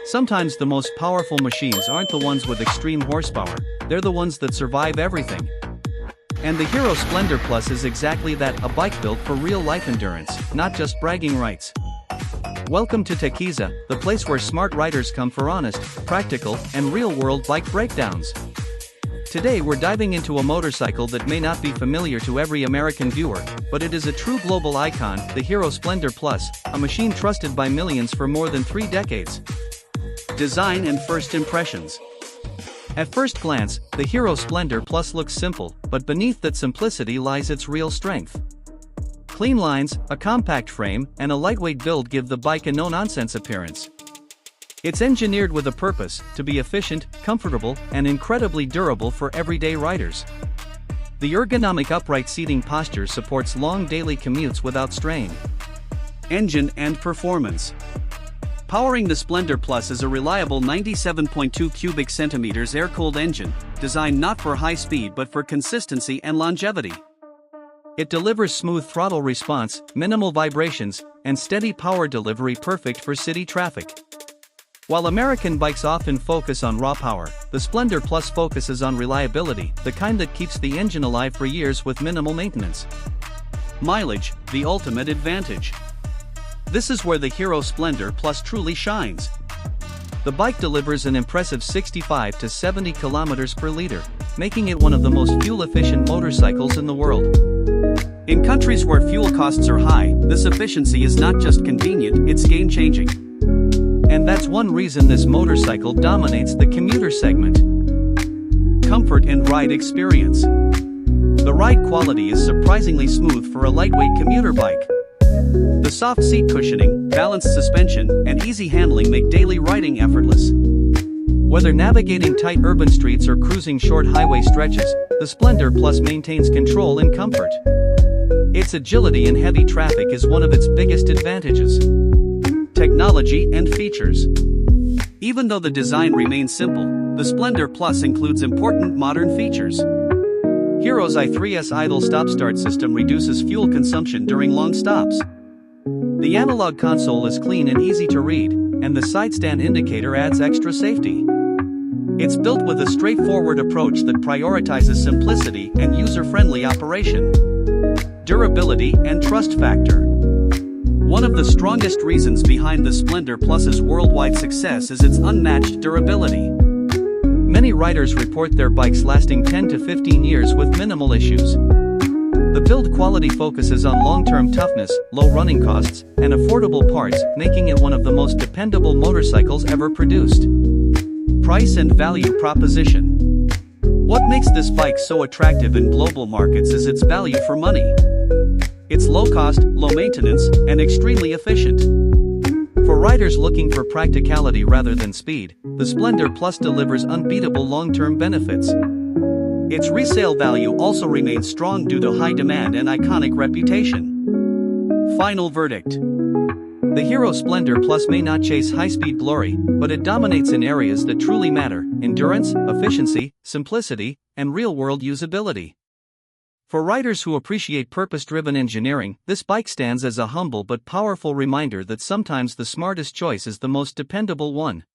Sometimes the most powerful machines aren't the ones with extreme horsepower, they're the ones that survive everything. And the Hero Splendor Plus is exactly that, a bike built for real-life endurance, not just bragging rights. Welcome to Techiza, the place where smart riders come for honest, practical, and real-world bike breakdowns. Today we're diving into a motorcycle that may not be familiar to every American viewer, but it is a true global icon, the Hero Splendor Plus, a machine trusted by millions for more than 3 decades. Design and first impressions. At first glance, the Hero Splendor Plus looks simple, but beneath that simplicity lies its real strength. Clean lines, a compact frame, and a lightweight build give the bike a no-nonsense appearance. It's engineered with a purpose, to be efficient, comfortable, and incredibly durable for everyday riders. The ergonomic upright seating posture supports long daily commutes without strain. Engine and performance. Powering the Splendor Plus is a reliable 97.2 cubic centimeters air-cooled engine, designed not for high speed but for consistency and longevity. It delivers smooth throttle response, minimal vibrations, and steady power delivery perfect for city traffic. While American bikes often focus on raw power, the Splendor Plus focuses on reliability, the kind that keeps the engine alive for years with minimal maintenance. Mileage, the ultimate advantage. This is where the Hero Splendor Plus truly shines. The bike delivers an impressive 65 to 70 kilometers per liter, making it one of the most fuel-efficient motorcycles in the world. In countries where fuel costs are high, this efficiency is not just convenient, it's game-changing. And that's one reason this motorcycle dominates the commuter segment. Comfort and ride experience. The ride quality is surprisingly smooth for a lightweight commuter bike. The soft seat cushioning, balanced suspension, and easy handling make daily riding effortless. Whether navigating tight urban streets or cruising short highway stretches, the Splendor Plus maintains control and comfort. Its agility in heavy traffic is one of its biggest advantages. Technology and features. Even though the design remains simple, the Splendor Plus includes important modern features. Hero's i3S idle stop-start system reduces fuel consumption during long stops. The analog console is clean and easy to read, and the side stand indicator adds extra safety. It's built with a straightforward approach that prioritizes simplicity and user-friendly operation. Durability and trust factor. One of the strongest reasons behind the Splendor Plus's worldwide success is its unmatched durability. Many riders report their bikes lasting 10 to 15 years with minimal issues. The build quality focuses on long-term toughness, low running costs, and affordable parts, making it one of the most dependable motorcycles ever produced. Price and value proposition. What makes this bike so attractive in global markets is its value for money. It's low cost, low maintenance, and extremely efficient. For riders looking for practicality rather than speed, the Splendor Plus delivers unbeatable long-term benefits. Its resale value also remains strong due to high demand and iconic reputation. Final verdict. The Hero Splendor Plus may not chase high-speed glory, but it dominates in areas that truly matter: endurance, efficiency, simplicity, and real-world usability. For riders who appreciate purpose-driven engineering, this bike stands as a humble but powerful reminder that sometimes the smartest choice is the most dependable one.